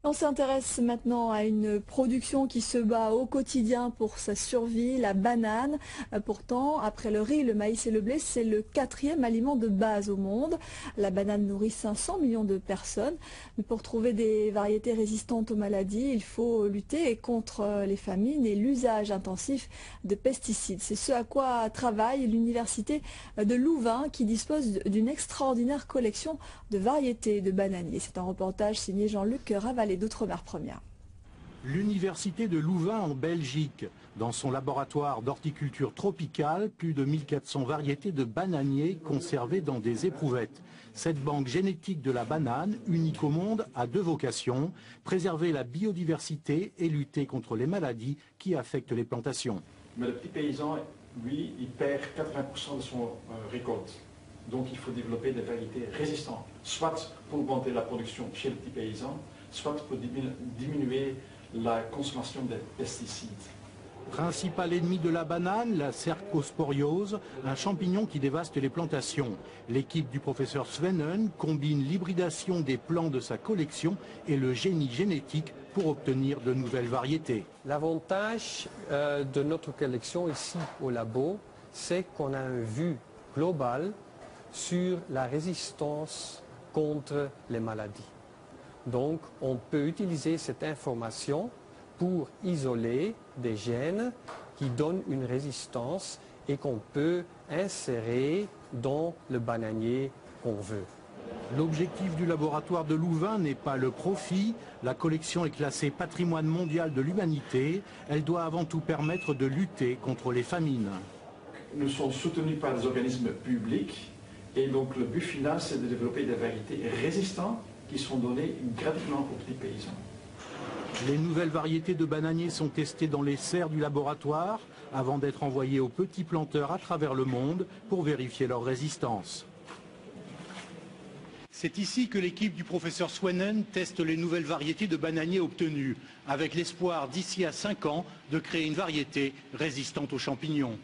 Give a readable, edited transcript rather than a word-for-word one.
On s'intéresse maintenant à une production qui se bat au quotidien pour sa survie, la banane. Pourtant, après le riz, le maïs et le blé, c'est le 4e aliment de base au monde. La banane nourrit 500 millions de personnes. Mais pour trouver des variétés résistantes aux maladies, il faut lutter contre les famines et l'usage intensif de pesticides. C'est ce à quoi travaille l'université de Louvain qui dispose d'une extraordinaire collection de variétés de bananiers. C'est un reportage signé Jean-Luc Ravalet d'Outre-mer Première. L'université de Louvain en Belgique. Dans son laboratoire d'horticulture tropicale, plus de 1400 variétés de bananiers conservées dans des éprouvettes. Cette banque génétique de la banane, unique au monde, a deux vocations: préserver la biodiversité et lutter contre les maladies qui affectent les plantations. Mais le petit paysan, lui, il perd 80% de son récolte. Donc il faut développer des variétés résistantes, soit pour augmenter la production chez le petit paysan, soit pour diminuer la consommation des pesticides. Principal ennemi de la banane, la cercosporiose, un champignon qui dévaste les plantations. L'équipe du professeur Svenen combine l'hybridation des plants de sa collection et le génie génétique pour obtenir de nouvelles variétés. L'avantage de notre collection ici au labo, c'est qu'on a une vue globale sur la résistance contre les maladies. Donc, on peut utiliser cette information pour isoler des gènes qui donnent une résistance et qu'on peut insérer dans le bananier qu'on veut. L'objectif du laboratoire de Louvain n'est pas le profit. La collection est classée patrimoine mondial de l'humanité. Elle doit avant tout permettre de lutter contre les famines. Nous sommes soutenus par des organismes publics et donc le but final, c'est de développer des variétés résistantes qui sont données gratuitement aux petits paysans. Les nouvelles variétés de bananiers sont testées dans les serres du laboratoire avant d'être envoyées aux petits planteurs à travers le monde pour vérifier leur résistance. C'est ici que l'équipe du professeur Svenen teste les nouvelles variétés de bananiers obtenues, avec l'espoir d'ici à 5 ans de créer une variété résistante aux champignons.